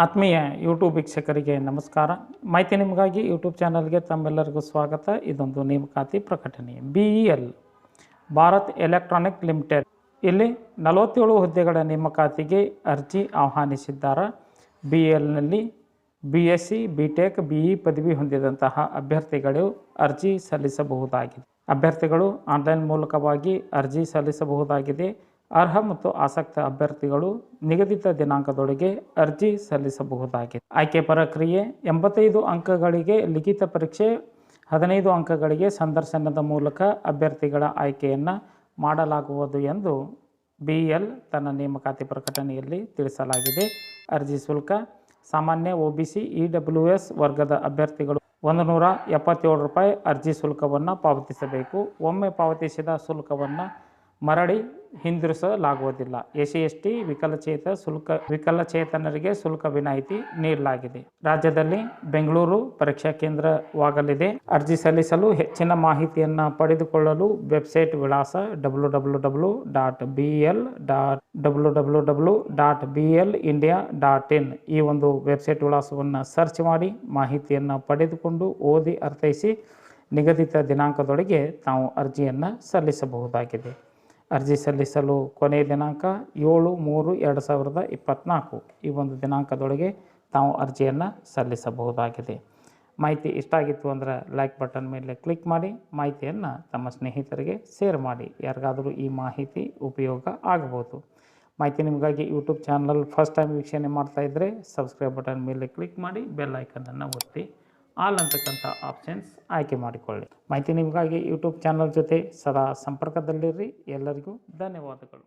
ಆತ್ಮೀಯ ಯೂಟ್ಯೂಬ್ ವೀಕ್ಷಕರಿಗೆ ನಮಸ್ಕಾರ. ಮಾಹಿತಿ ನಿಮಗಾಗಿ ಯೂಟ್ಯೂಬ್ ಚಾನಲ್ಗೆ ತಮ್ಮೆಲ್ಲರಿಗೂ ಸ್ವಾಗತ. ಇದೊಂದು ನೇಮಕಾತಿ ಪ್ರಕಟಣೆ. BEL ಭಾರತ್ ಎಲೆಕ್ಟ್ರಾನಿಕ್ ಲಿಮಿಟೆಡ್ ಇಲ್ಲಿ 47 ಹುದ್ದೆಗಳ ನೇಮಕಾತಿಗೆ ಅರ್ಜಿ ಆಹ್ವಾನಿಸಿದ್ದಾರೆ. BELನಲ್ಲಿ BSc, BTech, BE ಪದವಿ ಹೊಂದಿದಂತಹ ಅಭ್ಯರ್ಥಿಗಳು ಅರ್ಜಿ ಸಲ್ಲಿಸಬಹುದಾಗಿದೆ. ಅಭ್ಯರ್ಥಿಗಳು ಆನ್ಲೈನ್ ಮೂಲಕವಾಗಿ ಅರ್ಜಿ ಸಲ್ಲಿಸಬಹುದಾಗಿದೆ. ಅರ್ಹ ಮತ್ತು ಆಸಕ್ತ ಅಭ್ಯರ್ಥಿಗಳು ನಿಗದಿತ ದಿನಾಂಕದೊಳಗೆ ಅರ್ಜಿ ಸಲ್ಲಿಸಬಹುದಾಗಿದೆ. ಆಯ್ಕೆ ಪ್ರಕ್ರಿಯೆ 85 ಅಂಕಗಳಿಗೆ ಲಿಖಿತ ಪರೀಕ್ಷೆ, 15 ಅಂಕಗಳಿಗೆ ಸಂದರ್ಶನದ ಮೂಲಕ ಅಭ್ಯರ್ಥಿಗಳ ಆಯ್ಕೆಯನ್ನು ಮಾಡಲಾಗುವುದು ಎಂದು BEL ತನ್ನ ನೇಮಕಾತಿ ಪ್ರಕಟಣೆಯಲ್ಲಿ ತಿಳಿಸಲಾಗಿದೆ. ಅರ್ಜಿ ಶುಲ್ಕ ಸಾಮಾನ್ಯ OBC EWS ವರ್ಗದ ಅಭ್ಯರ್ಥಿಗಳು ₹177 ಅರ್ಜಿ ಶುಲ್ಕವನ್ನು ಪಾವತಿಸಬೇಕು. ಒಮ್ಮೆ ಪಾವತಿಸಿದ ಶುಲ್ಕವನ್ನು ಮರಳಿ ಹಿಂದಿರುಗಿಸಲಾಗುವುದಿಲ್ಲ. SC ST ವಿಕಲಚೇತನರಿಗೆ ಶುಲ್ಕ ವಿನಾಯಿತಿ ನೀಡಲಾಗಿದೆ. ರಾಜ್ಯದಲ್ಲಿ ಬೆಂಗಳೂರು ಪರೀಕ್ಷಾ ಕೇಂದ್ರವಾಗಲಿದೆ. ಅರ್ಜಿ ಸಲ್ಲಿಸಲು ಹೆಚ್ಚಿನ ಮಾಹಿತಿಯನ್ನು ಪಡೆದುಕೊಳ್ಳಲು ವೆಬ್ಸೈಟ್ ವಿಳಾಸ www.BEL.www.BELindia.in ಈ ಒಂದು ವೆಬ್ಸೈಟ್ ವಿಳಾಸವನ್ನು ಸರ್ಚ್ ಮಾಡಿ ಮಾಹಿತಿಯನ್ನು ಪಡೆದುಕೊಂಡು ಓದಿ ಅರ್ಥೈಸಿ ನಿಗದಿತ ದಿನಾಂಕದೊಳಗೆ ತಾವು ಅರ್ಜಿಯನ್ನು ಸಲ್ಲಿಸಬಹುದಾಗಿದೆ. ಅರ್ಜಿ ಸಲ್ಲಿಸಲು ಕೊನೆಯ ದಿನಾಂಕ 7/3/2024 ಈ ಒಂದು ದಿನಾಂಕದೊಳಗೆ ತಾವು ಅರ್ಜಿಯನ್ನು ಸಲ್ಲಿಸಬಹುದಾಗಿದೆ. ಮಾಹಿತಿ ಇಷ್ಟ ಆಗಿತ್ತು ಅಂದರೆ ಲೈಕ್ ಬಟನ್ ಮೇಲೆ ಕ್ಲಿಕ್ ಮಾಡಿ, ಮಾಹಿತಿಯನ್ನು ತಮ್ಮ ಸ್ನೇಹಿತರಿಗೆ ಶೇರ್ ಮಾಡಿ. ಯಾರಿಗಾದರೂ ಈ ಮಾಹಿತಿ ಉಪಯೋಗ ಆಗಬಹುದು. ಮಾಹಿತಿ ನಿಮಗಾಗಿ ಯೂಟ್ಯೂಬ್ ಚಾನಲ್ ಫಸ್ಟ್ ಟೈಮ್ ವೀಕ್ಷಣೆ ಮಾಡ್ತಾಯಿದ್ರೆ ಸಬ್ಸ್ಕ್ರೈಬ್ ಬಟನ್ ಮೇಲೆ ಕ್ಲಿಕ್ ಮಾಡಿ, ಬೆಲ್ ಐಕನನ್ನು ಒತ್ತಿ ಆಲ್ ಅಂತಕ್ಕಂಥ ಆಪ್ಷನ್ಸ್ ಆಯ್ಕೆ ಮಾಡಿಕೊಳ್ಳಿ. ಮಾಹಿತಿ ನಿಮಗಾಗಿ ಯೂಟ್ಯೂಬ್ ಚಾನಲ್ ಜೊತೆ ಸದಾ ಸಂಪರ್ಕದಲ್ಲಿರ್ರಿ. ಎಲ್ಲರಿಗೂ ಧನ್ಯವಾದಗಳು.